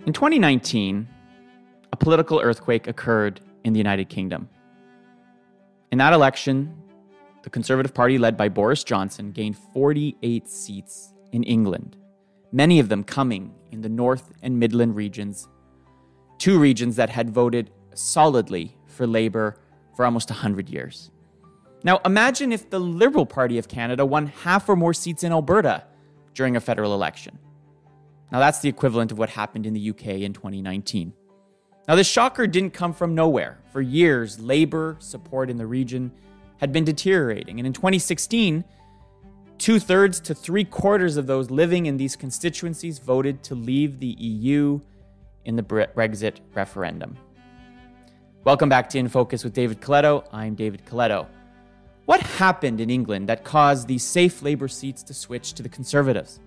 In 2019, a political earthquake occurred in the United Kingdom. In that election, the Conservative Party led by Boris Johnson gained 48 seats in England, many of them coming in the North and Midland regions, two regions that had voted solidly for Labour for almost 100 years. Now, imagine if the Liberal Party of Canada won half or more seats in Alberta during a federal election. Now, that's the equivalent of what happened in the UK in 2019. Now, this shocker didn't come from nowhere. For years, Labour support in the region had been deteriorating. And in 2016, 2/3 to 3/4 of those living in these constituencies voted to leave the EU in the Brexit referendum. Welcome back to inFocus with David Coletto. I'm David Coletto. What happened in England that caused these safe Labour seats to switch to the Conservatives?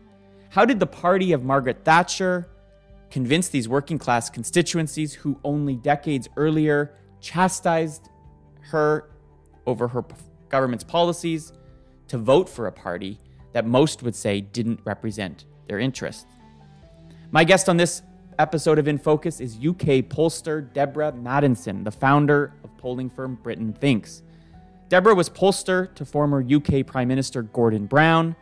How did the party of Margaret Thatcher convince these working-class constituencies who only decades earlier chastised her over her government's policies to vote for a party that most would say didn't represent their interests? My guest on this episode of inFocus is UK pollster Deborah Mattinson, the founder of polling firm BritainThinks. Deborah was pollster to former UK Prime Minister Gordon Brown.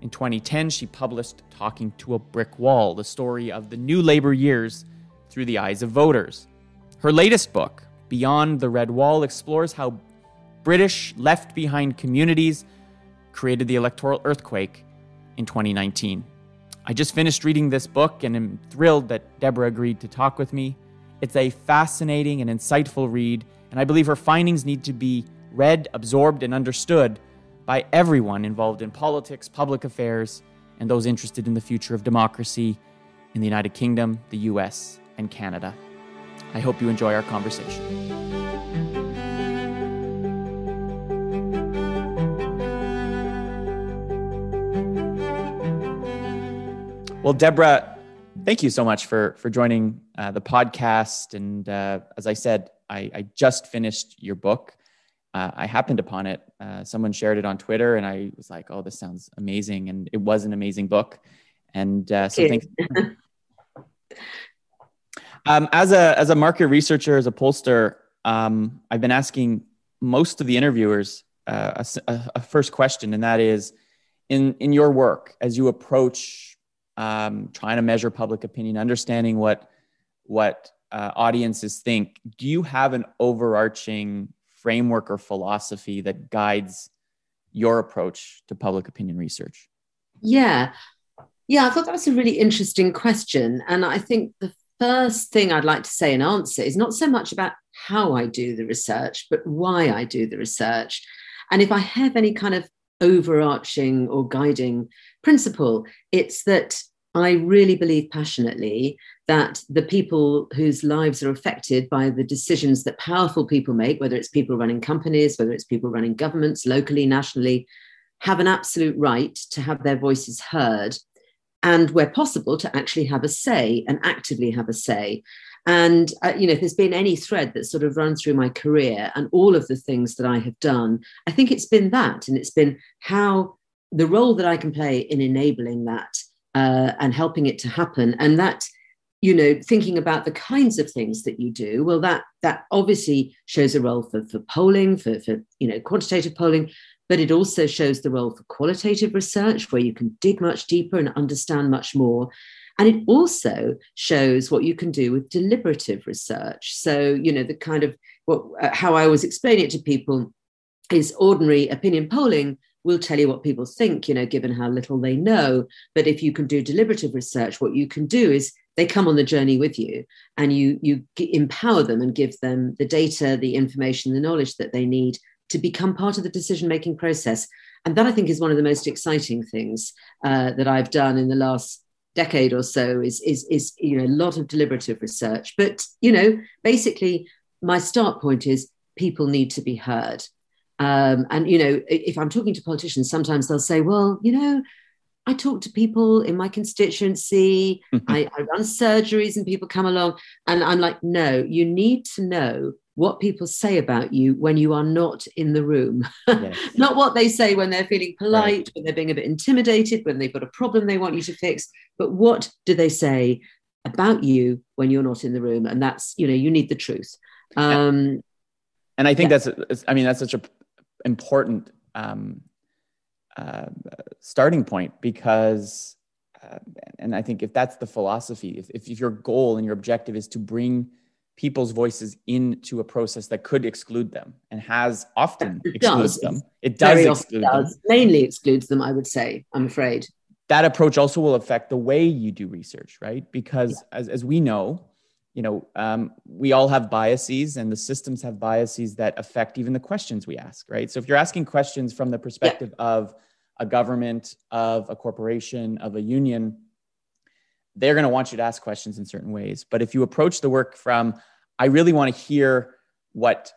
In 2010, she published Talking to a Brick Wall, the story of the new Labour years through the eyes of voters. Her latest book, Beyond the Red Wall, explores how British left-behind communities created the electoral earthquake in 2019. I just finished reading this book and am thrilled that Deborah agreed to talk with me. It's a fascinating and insightful read, and I believe her findings need to be read, absorbed, and understood by everyone involved in politics, public affairs, and those interested in the future of democracy in the United Kingdom, the US, and Canada. I hope you enjoy our conversation. Well, Deborah, thank you so much for joining the podcast. And as I said, I just finished your book. I happened upon it. Someone shared it on Twitter, and I was like, "Oh, this sounds amazing!" And it was an amazing book. And so, thanks. As a market researcher, as a pollster, I've been asking most of the interviewers a first question, and that is, in your work, as you approach trying to measure public opinion, understanding what audiences think, do you have an overarching framework or philosophy that guides your approach to public opinion research? Yeah, I thought that was a really interesting question. And I think the first thing I'd like to say and answer is not so much about how I do the research, but why I do the research. And if I have any kind of overarching or guiding principle, it's that I really believe passionately that the people whose lives are affected by the decisions that powerful people make, whether it's people running companies, whether it's people running governments, locally, nationally, have an absolute right to have their voices heard, and where possible, to actually have a say and actively have a say. And, if there's been any thread that's sort of run through my career and all of the things that I have done, I think it's been that. And it's been how the role that I can play in enabling that and helping it to happen. And that, thinking about the kinds of things that you do, well, that obviously shows a role for polling, for quantitative polling, but it also shows the role for qualitative research, where you can dig much deeper and understand much more. And it also shows what you can do with deliberative research. So, the kind of how I always explain it to people is ordinary opinion polling will tell you what people think, given how little they know. But if you can do deliberative research, what you can do is they come on the journey with you, and you empower them and give them the data, the information, the knowledge that they need to become part of the decision-making process. And that, I think, is one of the most exciting things that I've done in the last decade or so is a lot of deliberative research. But, basically my start point is people need to be heard. If I'm talking to politicians, sometimes they'll say, well, I talk to people in my constituency, I run surgeries and people come along, and I'm like, no, you need to know what people say about you when you are not in the room. Yes. Not what they say when they're feeling polite, right, when they're being a bit intimidated, when they've got a problem they want you to fix, but what do they say about you when you're not in the room. And that's, you need the truth. And I think that's such an important starting point, because, and I think if that's the philosophy, if your goal and your objective is to bring people's voices into a process that could exclude them and has often excluded them, it does exclude them. Mainly excludes them, I would say, I'm afraid. That approach also will affect the way you do research, right? Because as we know, we all have biases, and the systems have biases that affect even the questions we ask, right? So if you're asking questions from the perspective of a government, of a corporation, of a union, they're going to want you to ask questions in certain ways. But if you approach the work from, I really want to hear what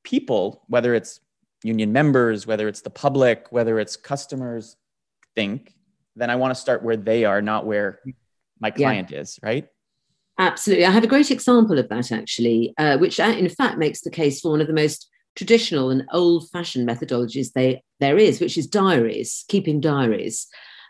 people, whether it's union members, whether it's the public, whether it's customers, think, then I want to start where they are, not where my client is, right? Absolutely. I have a great example of that, actually, which in fact makes the case for one of the most traditional and old-fashioned methodologies there is, which is diaries, keeping diaries.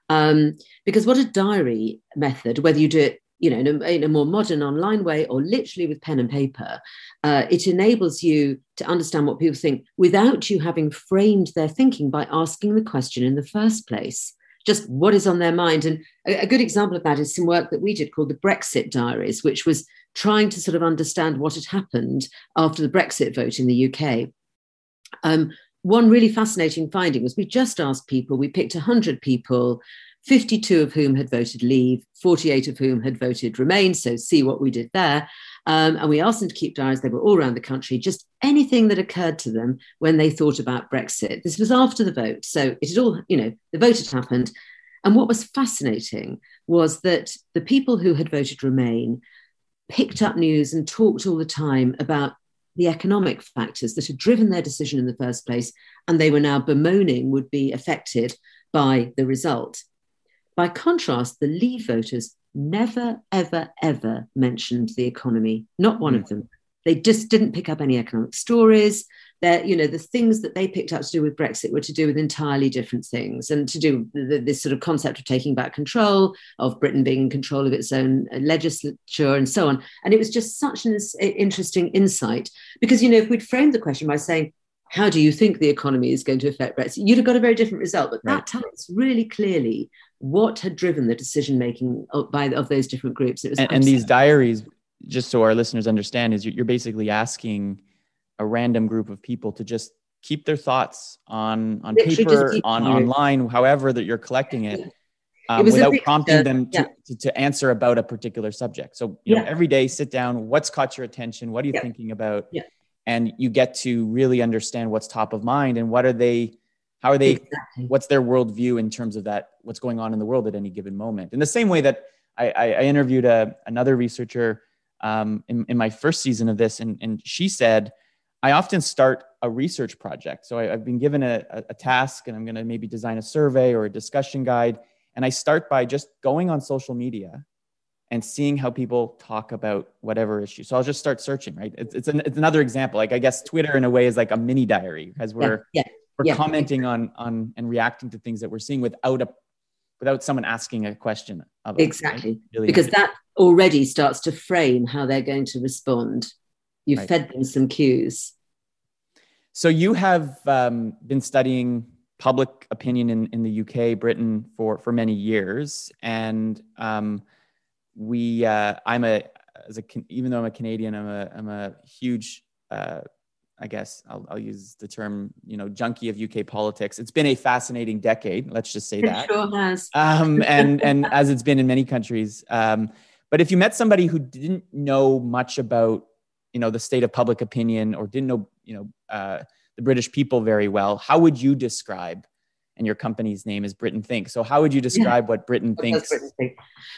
Because what a diary method, whether you do it in a more modern online way or literally with pen and paper, it enables you to understand what people think without you having framed their thinking by asking the question in the first place. Just what is on their mind. And a good example of that is some work that we did called the Brexit Diaries, which was trying to sort of understand what had happened after the Brexit vote in the UK. One really fascinating finding was we just asked people, we picked 100 people, 52 of whom had voted leave, 48 of whom had voted remain, so see what we did there. And we asked them to keep diaries. They were all around the country, just anything that occurred to them when they thought about Brexit. This was after the vote. So it had all, the vote had happened. And what was fascinating was that the people who had voted remain picked up news and talked all the time about the economic factors that had driven their decision in the first place, and they were now bemoaning would be affected by the result. By contrast, the Leave voters never, ever, ever mentioned the economy. Not one of them. They just didn't pick up any economic stories. The things that they picked up to do with Brexit were to do with entirely different things, and to do with this sort of concept of taking back control, of Britain being in control of its own legislature and so on. And it was just such an interesting insight, because, if we'd framed the question by saying, how do you think the economy is going to affect Brexit? You'd have got a very different result. But that tells really clearly what had driven the decision-making of those different groups. And these diaries, just so our listeners understand, is you're basically asking a random group of people to just keep their thoughts on paper, online, however that you're collecting it, without prompting them to answer about a particular subject. So, every day, sit down, what's caught your attention? What are you thinking about? Yeah. And you get to really understand what's top of mind and how are they, what's their worldview in terms of that, what's going on in the world at any given moment. In the same way that I interviewed another researcher in my first season of this, and she said, I often start a research project. So I've been given a task, and I'm going to maybe design a survey or a discussion guide. And I start by just going on social media and seeing how people talk about whatever issue. So I'll just start searching, right? It's another example. Like, I guess Twitter in a way is like a mini diary, as we're commenting on and reacting to things that we're seeing without someone asking a question of us. Exactly. Right? Really because that already starts to frame how they're going to respond. You've fed them some cues. So you have been studying public opinion in the UK, Britain for many years. And even though I'm a Canadian, I'm a huge, I guess I'll use the term, junkie of UK politics. It's been a fascinating decade. Let's just say that. It sure has. And as it's been in many countries. But if you met somebody who didn't know much about, the state of public opinion, or didn't know, the British people very well, how would you describe? And your company's name is BritainThinks. So how would you describe what Britain thinks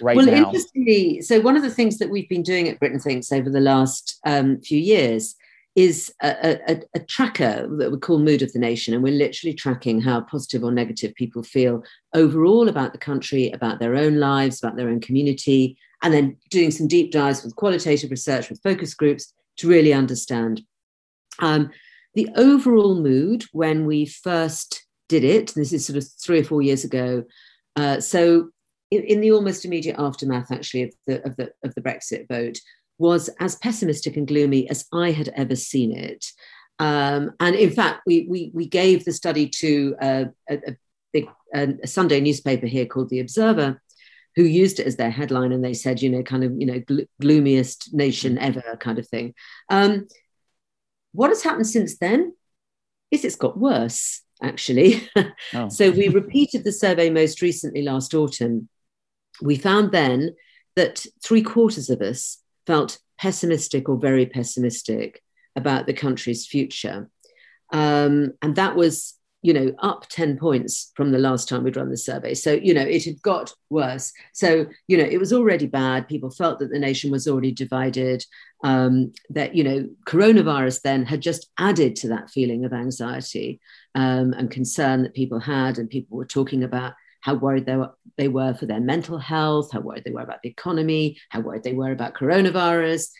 right now? Well, interestingly, so one of the things that we've been doing at BritainThinks over the last few years is a tracker that we call Mood of the Nation. And we're literally tracking how positive or negative people feel overall about the country, about their own lives, about their own community, and then doing some deep dives with qualitative research, with focus groups to really understand. The overall mood when we first did it, and this is sort of 3 or 4 years ago, so in the almost immediate aftermath, actually, of the Brexit vote, was as pessimistic and gloomy as I had ever seen it. And in fact, we gave the study to a Sunday newspaper here called The Observer, who used it as their headline, and they said, gloomiest nation ever kind of thing. What has happened since then is it's got worse, actually. Oh. So we repeated the survey most recently last autumn. We found then that 3/4 of us felt pessimistic or very pessimistic about the country's future. And that was, up 10 points from the last time we'd run the survey. So, it had got worse. So, it was already bad. People felt that the nation was already divided, that, coronavirus then had just added to that feeling of anxiety and concern that people had. And people were talking about how worried they were for their mental health, how worried they were about the economy, how worried they were about coronavirus,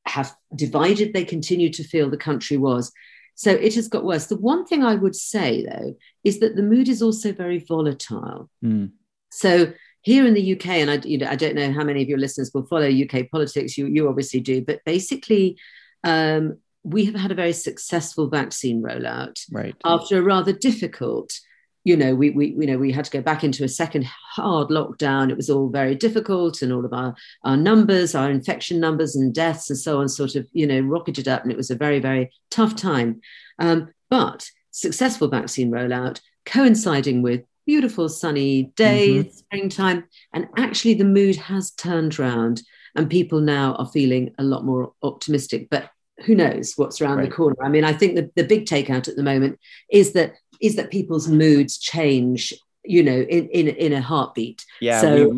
how divided they continued to feel the country was. So it has got worse. The one thing I would say, though, is that the mood is also very volatile. Mm. So here in the UK, and I don't know how many of your listeners will follow UK politics, you obviously do, but basically we have had a very successful vaccine rollout after a rather difficult. We had to go back into a second hard lockdown. It was all very difficult, and all of our numbers, our infection numbers and deaths and so on sort of, rocketed up, and it was a very, very tough time. But successful vaccine rollout coinciding with beautiful sunny days, springtime, and actually the mood has turned round and people now are feeling a lot more optimistic. But who knows what's around the corner? I mean, I think the big takeout at the moment is that people's moods change, in a heartbeat. Yeah. So,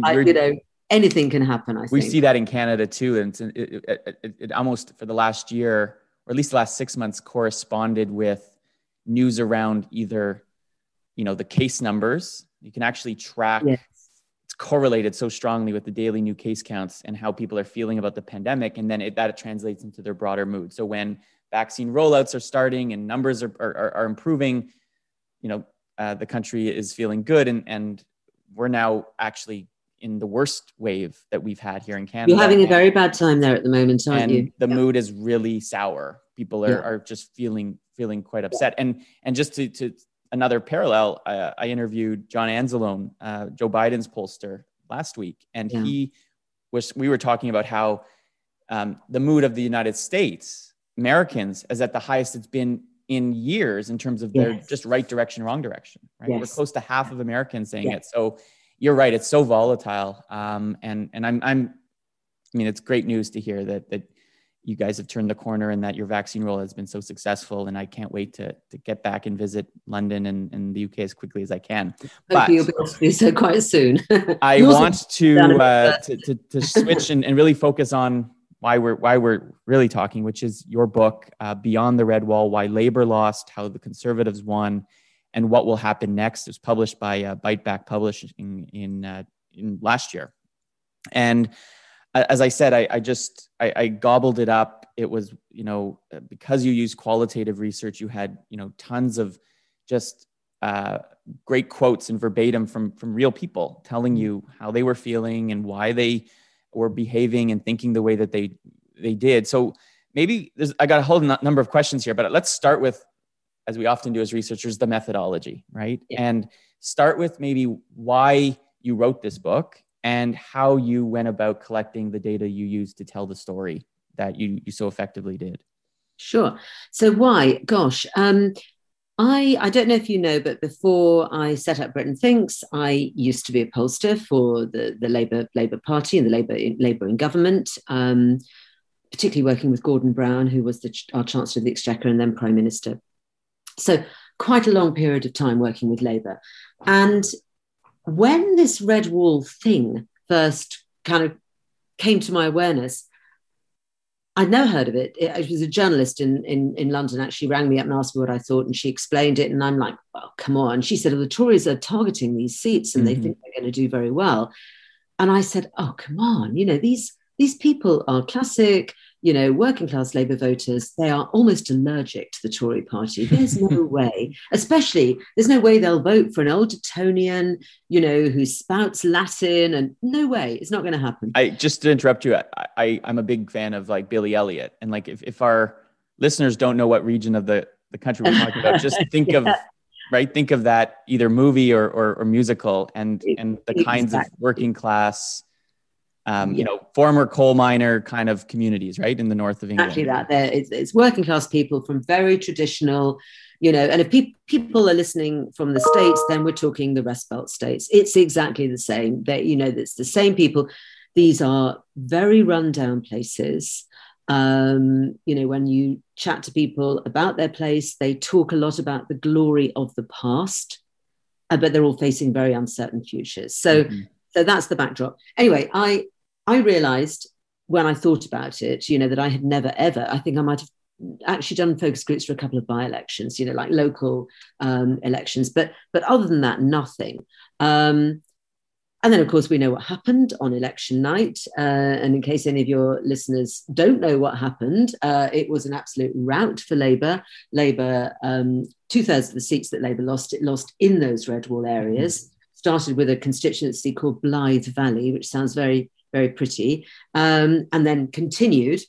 anything can happen, I think. We see that in Canada too. And it almost for the last year, or at least the last 6 months, corresponded with news around either, the case numbers. You can actually track. Yes. It's correlated so strongly with the daily new case counts and how people are feeling about the pandemic. And then that translates into their broader mood. So when vaccine rollouts are starting and numbers are improving, the country is feeling good. And we're now actually in the worst wave that we've had here in Canada. You're having a very bad time there at the moment, aren't you? The mood is really sour. People are just feeling quite upset. And just to another parallel, I interviewed John Anzalone, Joe Biden's pollster, last week. And we were talking about how the mood of the United States, Americans, is at the highest it's been in years in terms of their just right direction, wrong direction, right? Yes. We're close to half of Americans saying it. So you're right. It's so volatile. And it's great news to hear that you guys have turned the corner and that your vaccine roll has been so successful. And I can't wait to get back and visit London and the UK as quickly as I can. But you'll be able to do so quite soon. I want to switch and really focus on why we're really talking, which is your book, Beyond the Red Wall, Why Labour Lost, How the Conservatives Won, and What Will Happen Next. It was published by Bite Back Publishing in last year. And as I said, I gobbled it up. It was, because you use qualitative research, you had, tons of just great quotes and verbatim from real people telling you how they were feeling and why they were behaving and thinking the way that they did. So maybe I got a whole number of questions here, but let's start with, as we often do as researchers, the methodology, right? Yeah. And start with maybe why you wrote this book and how you went about collecting the data you used to tell the story that you so effectively did. Sure. So why? Gosh, I don't know if you know, but before I set up BritainThinks, I used to be a pollster for the Labour Party and the Labour in government, particularly working with Gordon Brown, who was our Chancellor of the Exchequer and then Prime Minister. So quite a long period of time working with Labour. And when this Red Wall thing first kind of came to my awareness, I'd never heard of it. It was a journalist in London actually rang me up and asked me what I thought, and she explained it. And I'm like, well, come on. She said, oh, the Tories are targeting these seats and they think they're going to do very well. And I said, oh, come on. These people are classic, working class Labour voters, they are almost allergic to the Tory party. There's no way, there's no way they'll vote for an old Etonian, who spouts Latin, and no way, it's not going to happen. Just to interrupt you, I'm a big fan of like Billy Elliot. And like, if our listeners don't know what region of the country we're talking about, just think of that either movie or musical, and the kinds of working class, former coal miner kind of communities, right, in the north of England. Exactly that. It's working class people from very traditional, and if people are listening from the States, then we're talking the Rust Belt states. It's exactly the same. It's the same people. These are very rundown places. When you chat to people about their place, they talk a lot about the glory of the past, but they're all facing very uncertain futures. So that's the backdrop. Anyway, I realized when I thought about it, that I had never, ever, I think I might have actually done focus groups for a couple of by-elections, like local elections. But other than that, nothing. And then, of course, we know what happened on election night. And in case any of your listeners don't know what happened, it was an absolute rout for Labour. Labour, 2/3 of the seats that Labour lost, it lost in those Red Wall areas. Started with a constituency called Blythe Valley, which sounds very, very pretty, and then continued.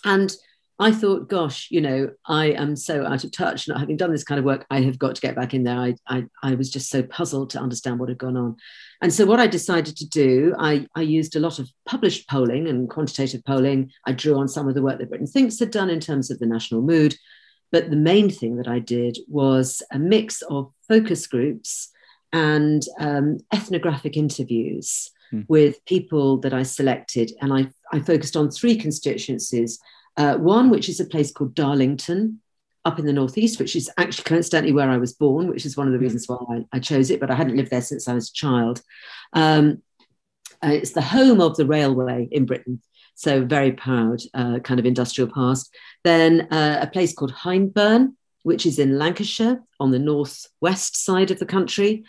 And I thought, gosh, I am so out of touch. Not having done this kind of work, I have got to get back in there. I was just so puzzled to understand what had gone on. And so what I decided to do, I used a lot of published polling and quantitative polling. I drew on some of the work that BritainThinks had done in terms of the national mood. But the main thing that I did was a mix of focus groups and ethnographic interviews with people that I selected. And I focused on 3 constituencies. One, which is a place called Darlington up in the northeast, which is actually coincidentally where I was born, which is one of the reasons why I chose it, but I hadn't lived there since I was a child. It's the home of the railway in Britain, so very proud kind of industrial past. Then a place called Hyndburn, which is in Lancashire on the northwest side of the country.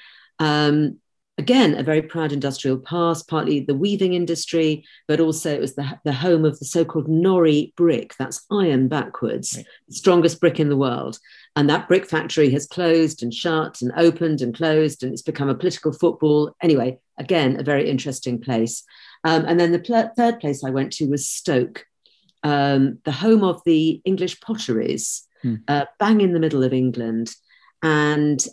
Again, a very proud industrial past, partly the weaving industry, but also it was the home of the so-called Norrie brick. That's iron backwards, right. The strongest brick in the world. And that brick factory has closed and shut and opened and closed, and it's become a political football. Anyway, again, a very interesting place. And then the third place I went to was Stoke, the home of the English potteries, bang in the middle of England. And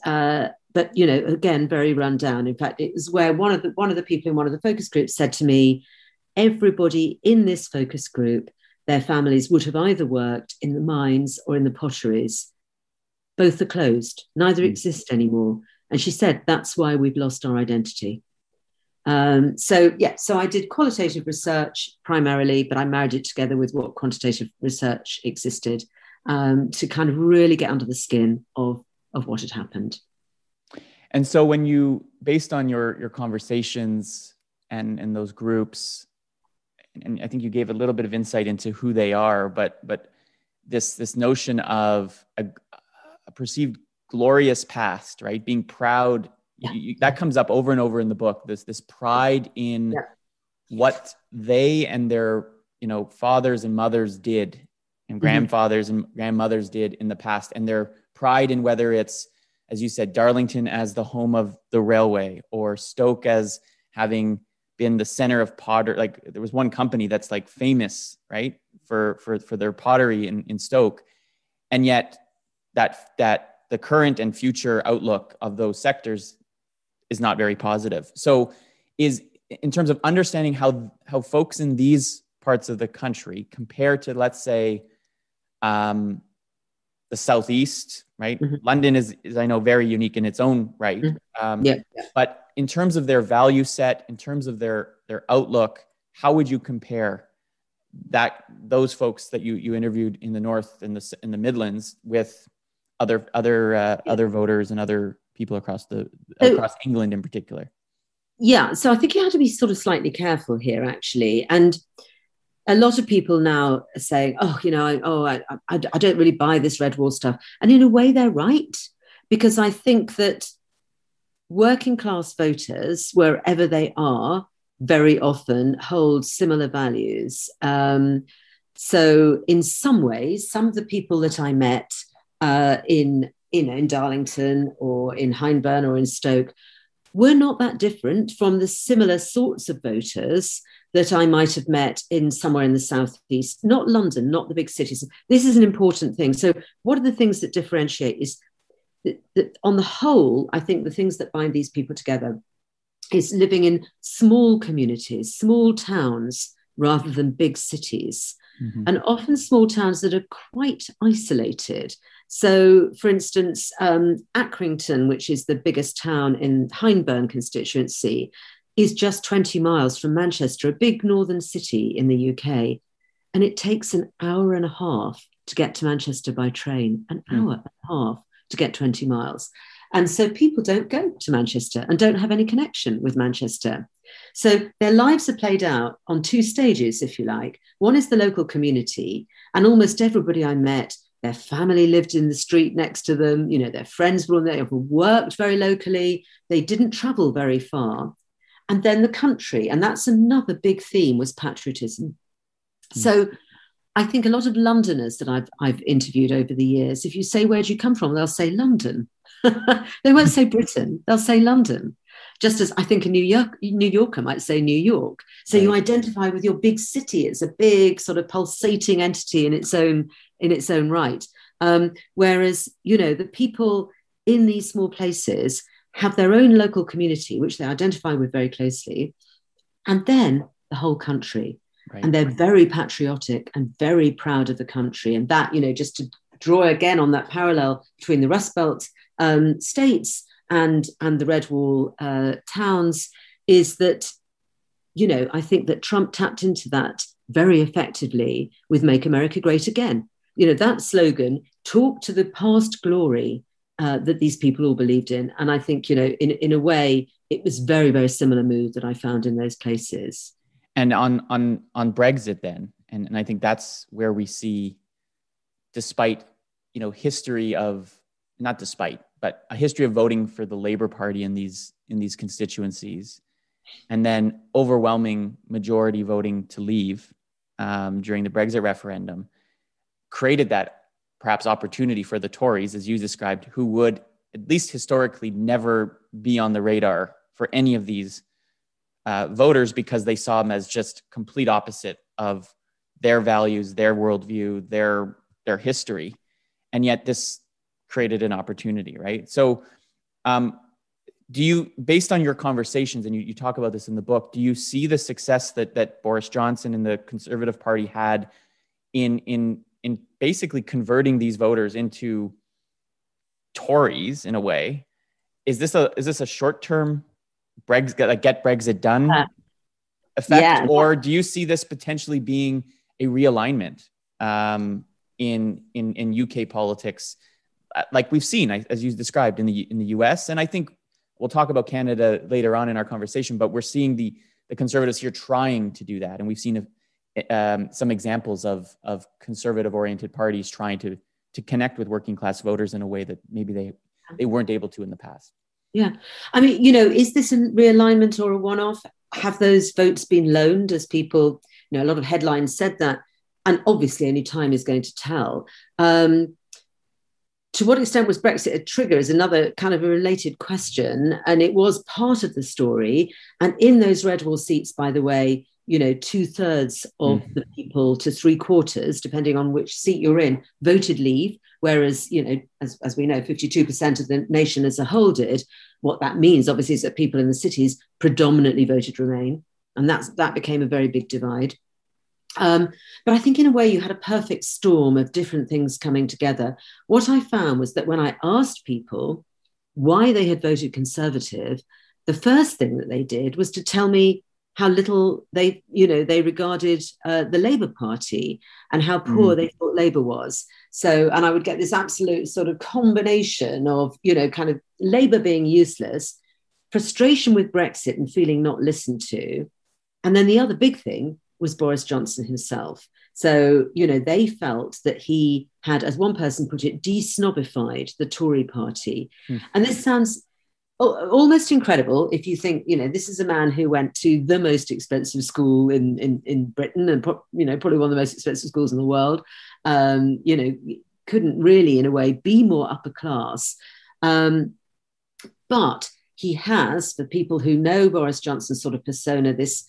but again, very run down. In fact, it was where one of the people in one of the focus groups said to me, everybody in this focus group, their families would have either worked in the mines or in the potteries. Both are closed. Neither exist anymore. And she said, that's why we've lost our identity. So I did qualitative research primarily, but I married it together with what quantitative research existed to kind of really get under the skin of what had happened. And so when you, based on your conversations and those groups, and I think you gave a little bit of insight into who they are, but this notion of a perceived glorious past, right? Being proud, that comes up over and over in the book, this pride in what they and their, fathers and mothers did and grandfathers and grandmothers did in the past, and their pride in whether it's, as you said, Darlington as the home of the railway, or Stoke as having been the center of potter. Like there was one company that's like famous, right, for their pottery in Stoke, and yet that the current and future outlook of those sectors is not very positive. So, in terms of understanding how folks in these parts of the country compare to, let's say, the Southeast, right? London is I know very unique in its own right. But in terms of their value set, in terms of their outlook, how would you compare those folks that you interviewed in the North and in the Midlands with other voters and other people across England in particular? Yeah, so I think you have to be sort of slightly careful here, actually. And a lot of people now are saying, I don't really buy this Red Wall stuff. And in a way, they're right, because I think that working class voters, wherever they are, very often hold similar values. So in some ways, some of the people that I met in Darlington or in Hyndburn or in Stoke were not that different from the similar sorts of voters that I might have met in somewhere in the southeast, not London, not the big cities. This is an important thing. So what are the things that differentiate is that on the whole, I think the things that bind these people together is living in small communities, small towns, rather than big cities. Mm-hmm. And often small towns that are quite isolated. So, for instance, Accrington, which is the biggest town in Hyndburn constituency, is just 20 miles from Manchester, a big northern city in the UK. And it takes an hour and a half to get to Manchester by train, an hour and a half to get 20 miles. And so people don't go to Manchester and don't have any connection with Manchester. So their lives are played out on two stages, if you like. One is the local community, and almost everybody I met, their family lived in the street next to them, their friends were there, worked very locally, they didn't travel very far. And then the country, and that's another big theme, was patriotism. So I think a lot of Londoners that I've interviewed over the years, if you say, where do you come from? They'll say London. They won't say Britain, they'll say London. Just as I think a New Yorker might say New York. So you identify with your big city. It's a big sort of pulsating entity in its own right. Whereas, the people in these small places have their own local community, which they identify with very closely, and then the whole country. Right. And they're very patriotic and very proud of the country. And that, just to draw again on that parallel between the Rust Belt states and the Red Wall towns, is that, I think that Trump tapped into that very effectively with Make America Great Again. That slogan talked to the past glory that these people all believed in. And I think, in a way, it was very, very similar mood that I found in those places. And on Brexit then, and I think that's where we see, despite, history of, not despite, but a history of voting for the Labour Party in these constituencies, and then overwhelming majority voting to leave during the Brexit referendum, created that perhaps opportunity for the Tories, as you described, who would, at least historically, never be on the radar for any of these voters, because they saw them as just complete opposite of their values, their worldview, their history. And yet this created an opportunity, right? So do you, based on your conversations, and you talk about this in the book, do you see the success that Boris Johnson and the Conservative Party had in basically converting these voters into Tories in a way? Is this a short-term Brexit, get Brexit done effect, or do you see this potentially being a realignment in UK politics, like we've seen, as you described, in the US? And I think we'll talk about Canada later on in our conversation, but we're seeing the Conservatives here trying to do that, and we've seen some examples of conservative-oriented parties trying to connect with working-class voters in a way that maybe they weren't able to in the past. Yeah. I mean, is this a realignment or a one-off? Have those votes been loaned, as people, a lot of headlines said that, and obviously only time is going to tell. To what extent was Brexit a trigger is another kind of a related question, and it was part of the story. And in those Red Wall seats, by the way, 2/3 of the people to 3/4, depending on which seat you're in, voted leave. Whereas, as we know, 52% of the nation as a whole did. What that means, obviously, is that people in the cities predominantly voted Remain. And that became a very big divide. But I think in a way you had a perfect storm of different things coming together. What I found was that when I asked people why they had voted Conservative, the first thing that they did was to tell me how little they regarded the Labour Party and how poor they thought Labour was. So, and I would get this absolute sort of combination of, kind of Labour being useless, frustration with Brexit and feeling not listened to. And then the other big thing was Boris Johnson himself. So, they felt that he had, as one person put it, de-snobified the Tory party. And this sounds almost incredible if you think, this is a man who went to the most expensive school in Britain, and probably one of the most expensive schools in the world. Couldn't really, in a way, be more upper class. But he has, for people who know Boris Johnson's sort of persona, this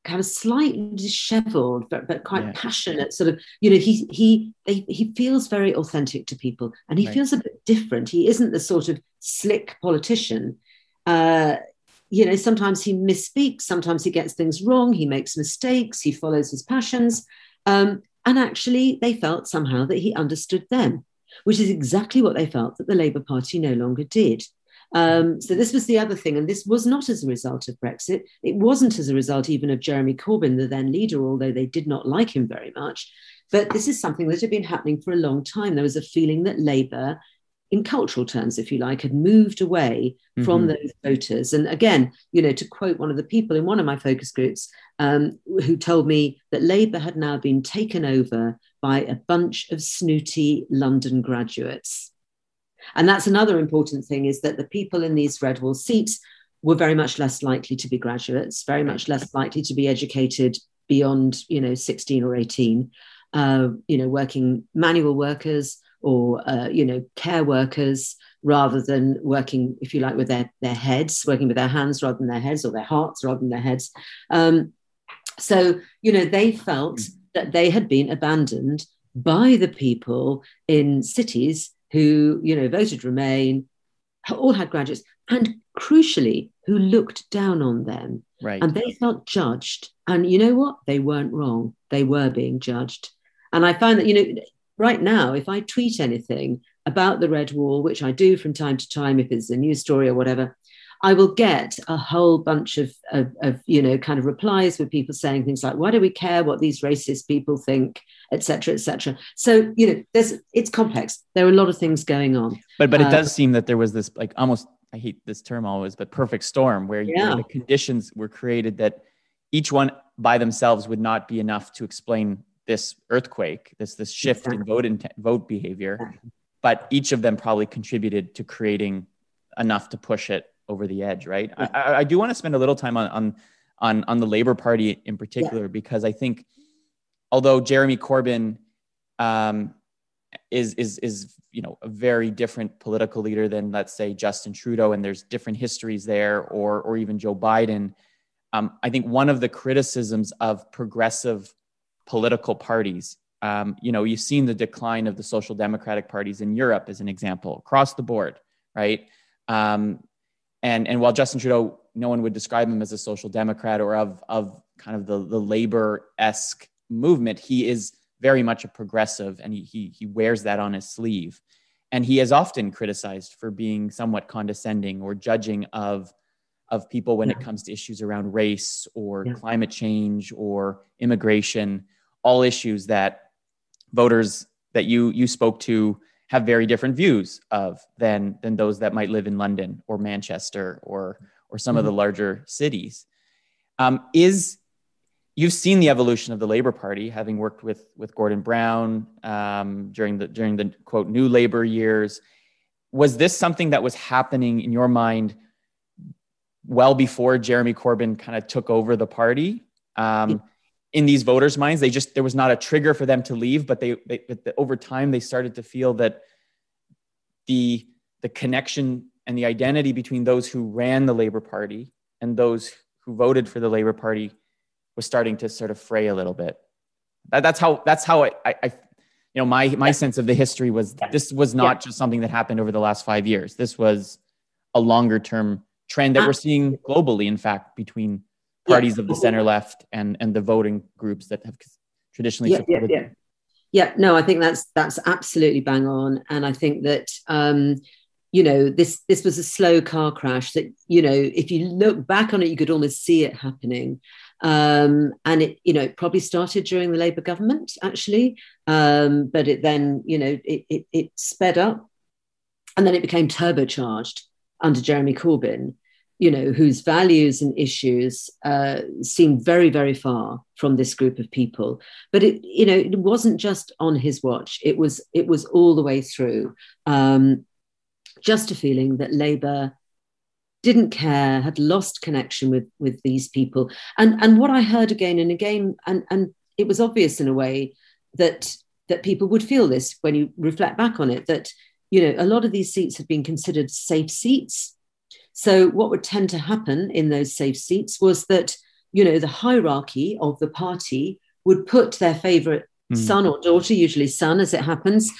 kind of slightly disheveled but quite passionate sort of, he feels very authentic to people, and he feels a bit different. He isn't the sort of slick politician. Sometimes he misspeaks, sometimes he gets things wrong, he makes mistakes, he follows his passions, and actually they felt somehow that he understood them, which is exactly what they felt that the Labour Party no longer did. So this was the other thing, and this was not as a result of Brexit. It wasn't as a result even of Jeremy Corbyn, the then leader, although they did not like him very much. But this is something that had been happening for a long time. There was a feeling that Labour, in cultural terms, if you like, had moved away from those voters. And again, to quote one of the people in one of my focus groups, who told me that Labour had now been taken over by a bunch of snooty London graduates. And that's another important thing, is that the people in these Red Wall seats were very much less likely to be graduates, very much less likely to be educated beyond, 16 or 18, working manual workers or, care workers, rather than working, if you like, with their heads, working with their hands rather than their heads, or their hearts rather than their heads. So, they felt that they had been abandoned by the people in cities who, voted Remain, all had graduates, and crucially, who looked down on them. Right. And they felt judged. And you know what? They weren't wrong. They were being judged. And I find that, right now, if I tweet anything about the Red Wall, which I do from time to time, if it's a news story or whatever, I will get a whole bunch of kind of replies with people saying things like, why do we care what these racist people think, et cetera, et cetera. So, it's complex. There are a lot of things going on. But it does seem that there was this, like, almost, I hate this term always, but perfect storm where the conditions were created that each one by themselves would not be enough to explain this earthquake, this shift in vote behavior. But each of them probably contributed to creating enough to push it over the edge, right? I do want to spend a little time on the Labour Party in particular, because I think although Jeremy Corbyn is a very different political leader than, let's say, Justin Trudeau, and there's different histories there, or even Joe Biden, I think one of the criticisms of progressive political parties, you've seen the decline of the social democratic parties in Europe as an example, across the board, right? And while Justin Trudeau, no one would describe him as a social democrat or of kind of the Labour-esque movement, he is very much a progressive, and he wears that on his sleeve. And he is often criticized for being somewhat condescending or judging of people when it comes to issues around race or climate change or immigration, all issues that voters that you spoke to have very different views of than those that might live in London or Manchester or some of the larger cities. You've seen the evolution of the Labour Party, having worked with Gordon Brown during the quote new Labour years. Was this something that was happening in your mind well before Jeremy Corbyn kind of took over the party? In these voters' minds, there was not a trigger for them to leave, but they over time they started to feel that the connection and the identity between those who ran the Labour Party and those who voted for the Labour Party was starting to sort of fray a little bit. That's how my sense of the history was. This was not just something that happened over the last 5 years. This was a longer term trend that we're seeing globally, in fact, between parties of the center left and the voting groups that have traditionally supported them. No, I think that's absolutely bang on. And I think that, this was a slow car crash that, if you look back on it, you could almost see it happening. And it probably started during the Labour government, actually. But it then, it sped up, and then it became turbocharged under Jeremy Corbyn, whose values and issues seem very, very far from this group of people. But it wasn't just on his watch. It was all the way through. just a feeling that Labour didn't care, had lost connection with these people. And what I heard again and again, and it was obvious in a way that people would feel this when you reflect back on it, that, a lot of these seats had been considered safe seats. So what would tend to happen in those safe seats was that, the hierarchy of the party would put their favourite son or daughter, usually son as it happens,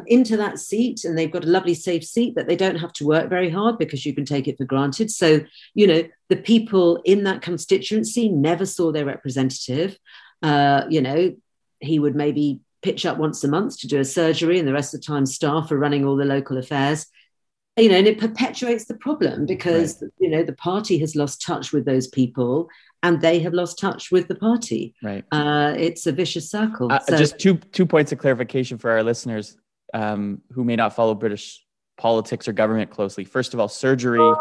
into that seat, and they've got a lovely safe seat that they don't have to work very hard because you can take it for granted. So, the people in that constituency never saw their representative. He would maybe pitch up once a month to do a surgery, and the rest of the time staff are running all the local affairs. And it perpetuates the problem because, right, the party has lost touch with those people and they have lost touch with the party. Right. It's a vicious circle. Just two points of clarification for our listeners who may not follow British politics or government closely. First of all, surgery,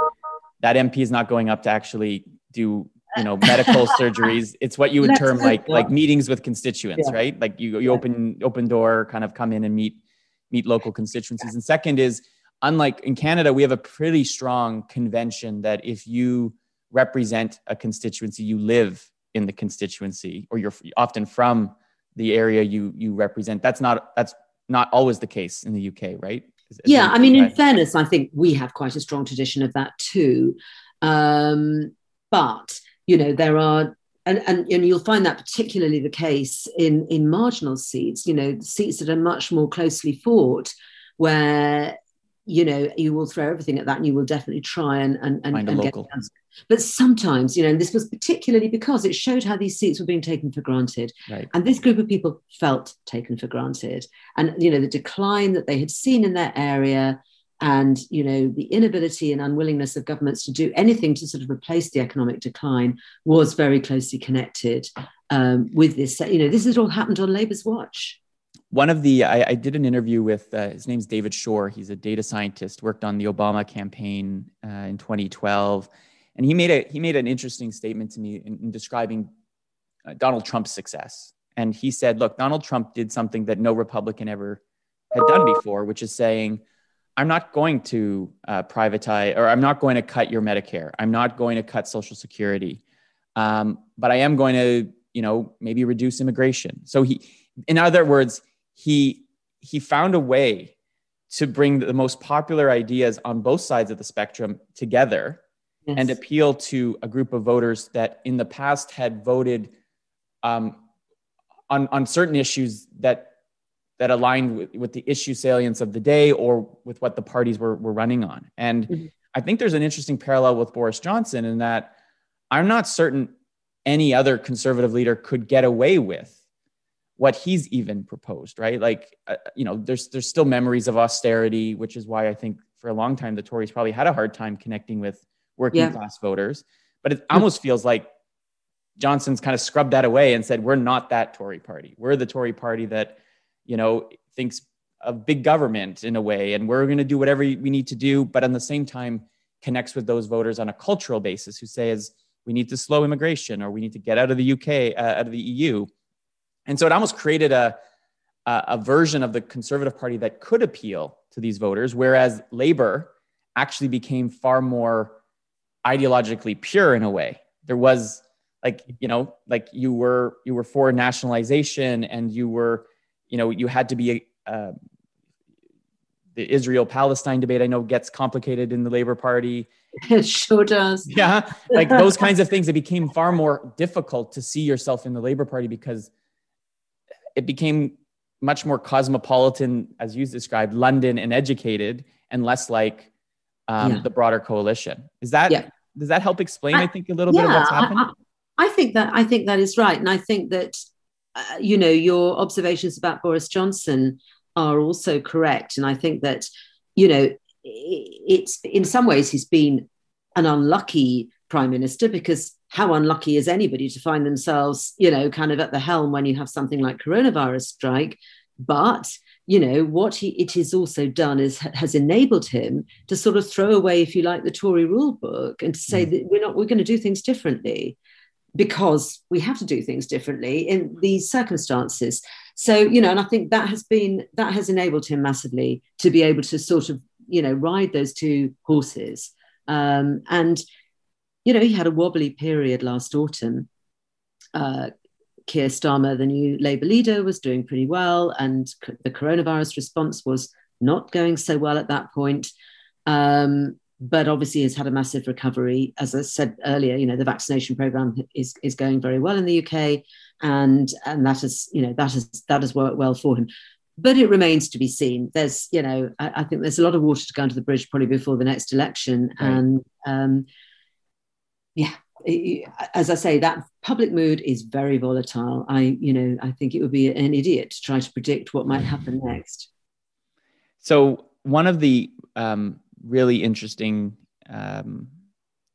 that MP is not going up to actually do, medical surgeries. It's what you would term like meetings with constituents, right? Like you open door, kind of come in and meet local constituencies. And second is, unlike in Canada, we have a pretty strong convention that if you represent a constituency, you live in the constituency, or you're often from the area you represent. That's not always the case in the UK, right? In fairness, I think we have quite a strong tradition of that too. But there are, and you'll find that particularly the case in marginal seats, seats that are much more closely fought, where you will throw everything at that and you will definitely try and find a local. Get. But sometimes, and this was particularly because it showed how these seats were being taken for granted. Right. And this group of people felt taken for granted. And, the decline that they had seen in their area, and, the inability and unwillingness of governments to do anything to sort of replace the economic decline was very closely connected with this. This has all happened on Labour's watch. One of the, I did an interview with, his name's David Shore. He's a data scientist, worked on the Obama campaign in 2012. And he made an interesting statement to me in describing Donald Trump's success. And he said, look, Donald Trump did something that no Republican ever had done before, which is saying, I'm not going to privatize, or I'm not going to cut your Medicare. I'm not going to cut Social Security. But I am going to, maybe reduce immigration. So in other words, he found a way to bring the most popular ideas on both sides of the spectrum together. Yes. And appeal to a group of voters that in the past had voted on certain issues that aligned with the issue salience of the day or with what the parties were running on. And I think there's an interesting parallel with Boris Johnson in that I'm not certain any other conservative leader could get away with what he's even proposed, right? Like, there's still memories of austerity, which is why I think for a long time the Tories probably had a hard time connecting with working class voters. But it almost feels like Johnson's kind of scrubbed that away and said, we're not that Tory party. We're the Tory party that, thinks of big government in a way, and we're going to do whatever we need to do, but at the same time connects with those voters on a cultural basis who says we need to slow immigration, or we need to get out of the UK, out of the EU. And so it almost created a version of the Conservative Party that could appeal to these voters, whereas Labour actually became far more ideologically pure in a way. There was you were for nationalization, and you had to be the Israel-Palestine debate, I know, gets complicated in the Labour Party. It sure does. Yeah, like those kinds of things. It became far more difficult to see yourself in the Labour Party because it became much more cosmopolitan, as you described, London and educated, and less like the broader coalition. Does that help explain, I think, a little bit of what's happened? I think that is right. And I think that, your observations about Boris Johnson are also correct. And I think that, it's in some ways he's been an unlucky prime minister, because how unlucky is anybody to find themselves, kind of at the helm when you have something like coronavirus strike? But, what it has also done has enabled him to sort of throw away, if you like, the Tory rule book, and to say that we're going to do things differently because we have to do things differently in these circumstances. So, and I think that has enabled him massively to be able to sort of ride those two horses. And he had a wobbly period last autumn. Keir Starmer, the new Labour leader, was doing pretty well, and the coronavirus response was not going so well at that point. But obviously has had a massive recovery. As I said earlier, the vaccination program is going very well in the UK, and that has worked well for him. But it remains to be seen. There's, I think there's a lot of water to go under the bridge probably before the next election. Right. And as I say, that public mood is very volatile. I think it would be an idiot to try to predict what might happen next. So one of the really interesting,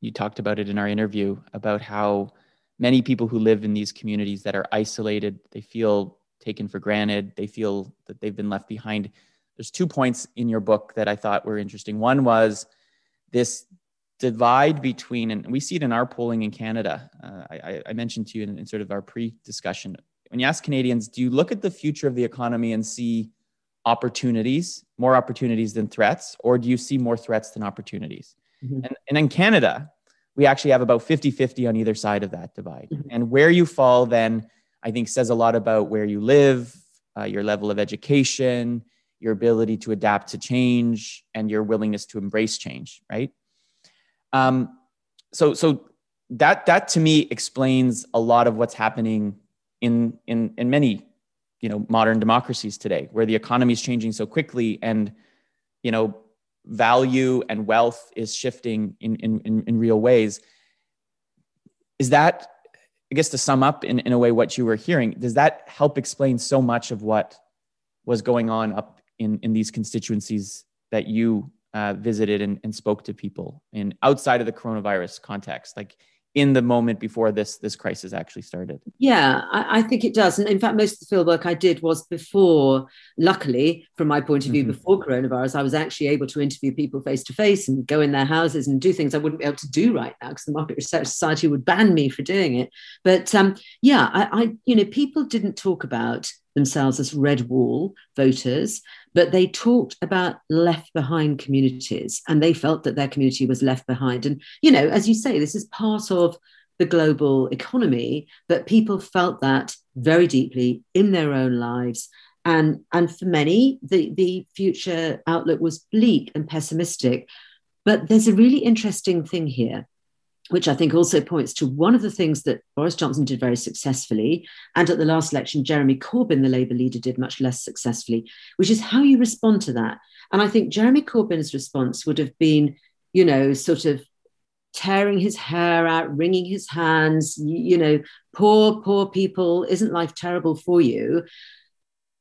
you talked about it in our interview, about how many people who live in these communities that are isolated, they feel taken for granted, they feel that they've been left behind. There's 2 points in your book that I thought were interesting. One was this divide between, and we see it in our polling in Canada. I mentioned to you in sort of our pre-discussion, when you ask Canadians, do you look at the future of the economy and see opportunities, more opportunities than threats, or do you see more threats than opportunities? Mm-hmm. And in Canada, we actually have about 50-50 on either side of that divide. Mm-hmm. And where you fall then, I think, says a lot about where you live, your level of education, your ability to adapt to change, and your willingness to embrace change, right? So that to me explains a lot of what's happening in many, modern democracies today, where the economy is changing so quickly, and, value and wealth is shifting in real ways. Is that, I guess, to sum up in a way what you were hearing, does that help explain so much of what was going on up in these constituencies that you visited and spoke to people in outside of the coronavirus context, like in the moment before this crisis actually started? Yeah, I think it does. And in fact, most of the field work I did was before, luckily, from my point of view, mm-hmm. before coronavirus, I was actually able to interview people face to face and go in their houses and do things I wouldn't be able to do right now because the Market Research Society would ban me for doing it. But people didn't talk about themselves as red wall voters, but they talked about left behind communities, and they felt that their community was left behind. And, as you say, this is part of the global economy, but people felt that very deeply in their own lives. And for many, the future outlook was bleak and pessimistic. But there's a really interesting thing here, which I think also points to one of the things that Boris Johnson did very successfully, and at the last election, Jeremy Corbyn, the Labour leader, did much less successfully, which is how you respond to that. And I think Jeremy Corbyn's response would have been, sort of tearing his hair out, wringing his hands, poor people, isn't life terrible for you?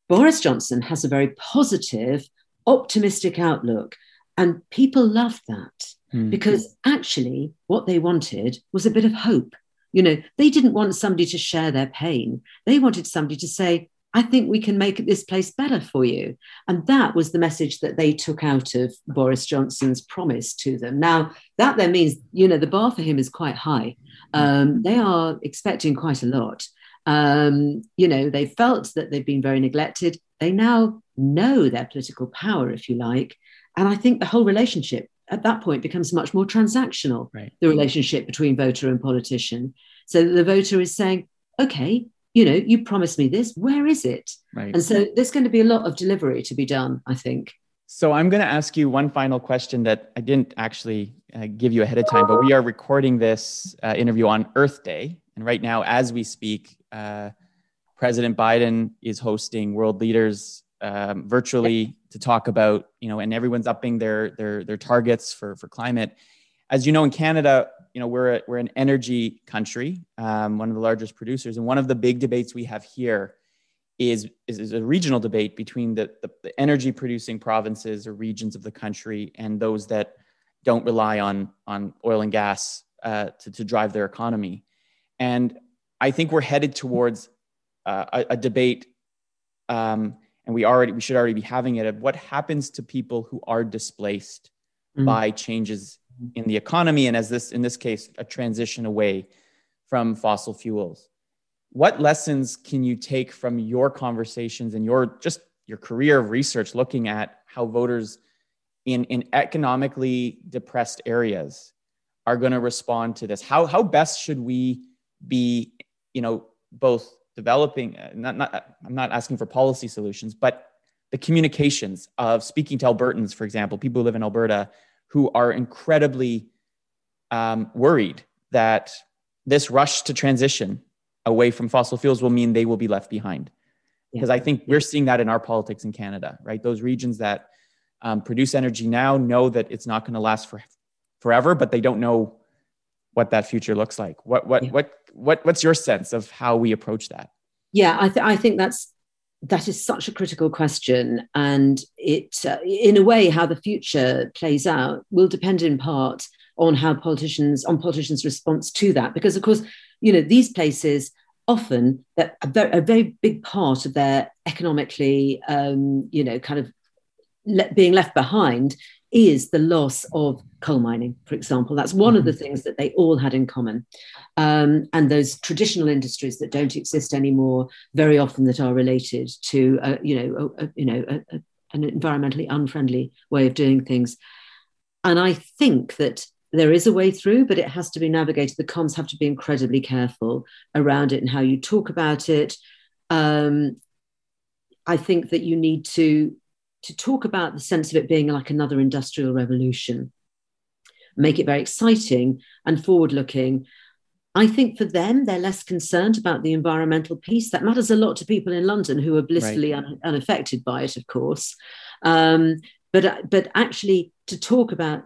Boris Johnson has a very positive, optimistic outlook, and people loved that. Because actually what they wanted was a bit of hope. They didn't want somebody to share their pain. They wanted somebody to say, I think we can make this place better for you. And that was the message that they took out of Boris Johnson's promise to them. Now, that then means, the bar for him is quite high. They are expecting quite a lot. They felt that they've been very neglected. They now know their political power, if you like. And I think the whole relationship at that point becomes much more transactional, right? The relationship between voter and politician. So the voter is saying, okay, you promised me this, where is it? Right. And so there's going to be a lot of delivery to be done, I think. So I'm going to ask you one final question that I didn't actually give you ahead of time, but we are recording this interview on Earth Day. And right now, as we speak, President Biden is hosting world leaders virtually to talk about, and everyone's upping their targets for climate. As you know, in Canada, we're an energy country, one of the largest producers. And one of the big debates we have here is a regional debate between the energy producing provinces or regions of the country and those that don't rely on oil and gas to drive their economy. And I think we're headed towards a debate, and we should already be having it, of what happens to people who are displaced by changes in the economy, and in this case, a transition away from fossil fuels. What lessons can you take from your conversations and your career of research, looking at how voters in economically depressed areas are going to respond to this? How best should we be, both developing, I'm not asking for policy solutions, but the communications of speaking to Albertans, for example, people who live in Alberta who are incredibly worried that this rush to transition away from fossil fuels will mean they will be left behind. Because I think we're seeing that in our politics in Canada, right? Those regions that produce energy now know that it's not going to last forever, but they don't know what that future looks like. What's your sense of how we approach that? Yeah, I think that is such a critical question, and it, in a way, how the future plays out will depend in part on politicians' response to that. Because, of course, these places often that a very big part of their economically, being left behind is the loss of coal mining, for example. That's one of the things that they all had in common. And those traditional industries that don't exist anymore, very often that are related to, an environmentally unfriendly way of doing things. And I think that there is a way through, but it has to be navigated. The comms have to be incredibly careful around it and how you talk about it. I think that you need to talk about the sense of it being like another industrial revolution, make it very exciting and forward-looking. I think for them, they're less concerned about the environmental piece. That matters a lot to people in London who are blissfully unaffected by it, of course. But actually to talk about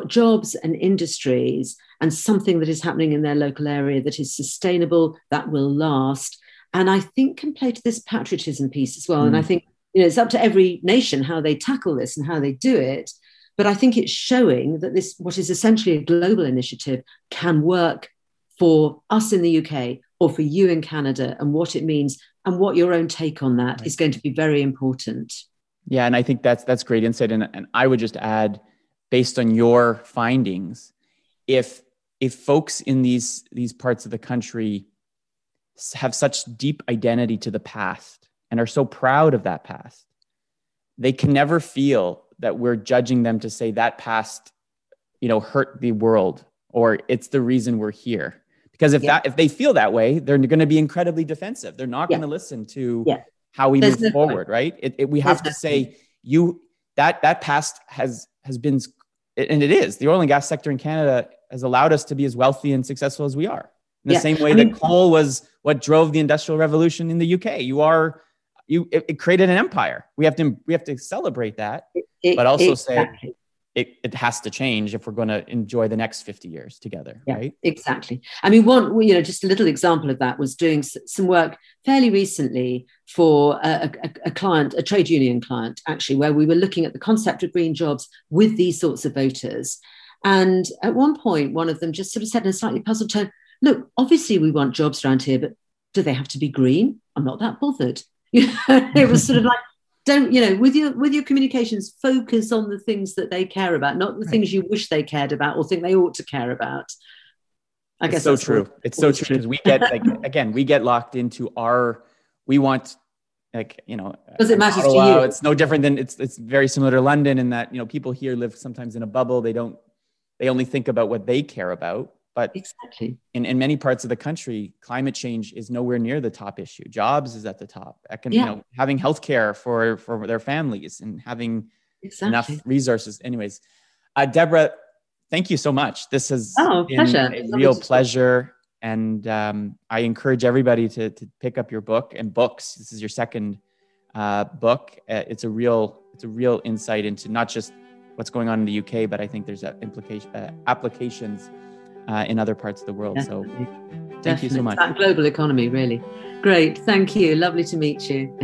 jobs and industries and something that is happening in their local area that is sustainable, that will last, and I think can play to this patriotism piece as well. And I think it's up to every nation how they tackle this and how they do it. But I think it's showing that this, what is essentially a global initiative, can work for us in the UK or for you in Canada, and what it means and what your own take on that is going to be very important. Yeah, and I think that's great insight. And I would just add, based on your findings, if folks in these parts of the country have such deep identity to the past and are so proud of that past, they can never feel that we're judging them to say that past, hurt the world or it's the reason we're here. Because if they feel that way, they're going to be incredibly defensive. They're not going to listen to how we move forward, right? We have to say that past has been, and it is, the oil and gas sector in Canada has allowed us to be as wealthy and successful as we are. In the same way that coal was what drove the Industrial Revolution in the UK. It created an empire. We have to celebrate that, but also say it has to change if we're going to enjoy the next 50 years together, right? Exactly. I mean, just a little example of that was doing some work fairly recently for a client, a trade union client, actually, where we were looking at the concept of green jobs with these sorts of voters. And at one point, one of them just sort of said in a slightly puzzled tone, look, obviously we want jobs around here, but do they have to be green? I'm not that bothered. It was sort of like, don't, with your communications, focus on the things that they care about, not the things you wish they cared about or think they ought to care about. I guess so true. It's so true because we get we get locked into we want because it matters to you. It's no different than it's very similar to London in that people here live sometimes in a bubble. They only think about what they care about. But exactly, in many parts of the country, climate change is nowhere near the top issue. Jobs is at the top. Having healthcare for their families and having enough resources. Anyways, Deborah, thank you so much. This has been a real pleasure. And I encourage everybody to pick up your book and books. This is your second book. It's a real insight into not just what's going on in the UK, but I think there's applications in other parts of the world. Definitely. So thank you so much. It's that global economy, really. Great. Thank you. Lovely to meet you.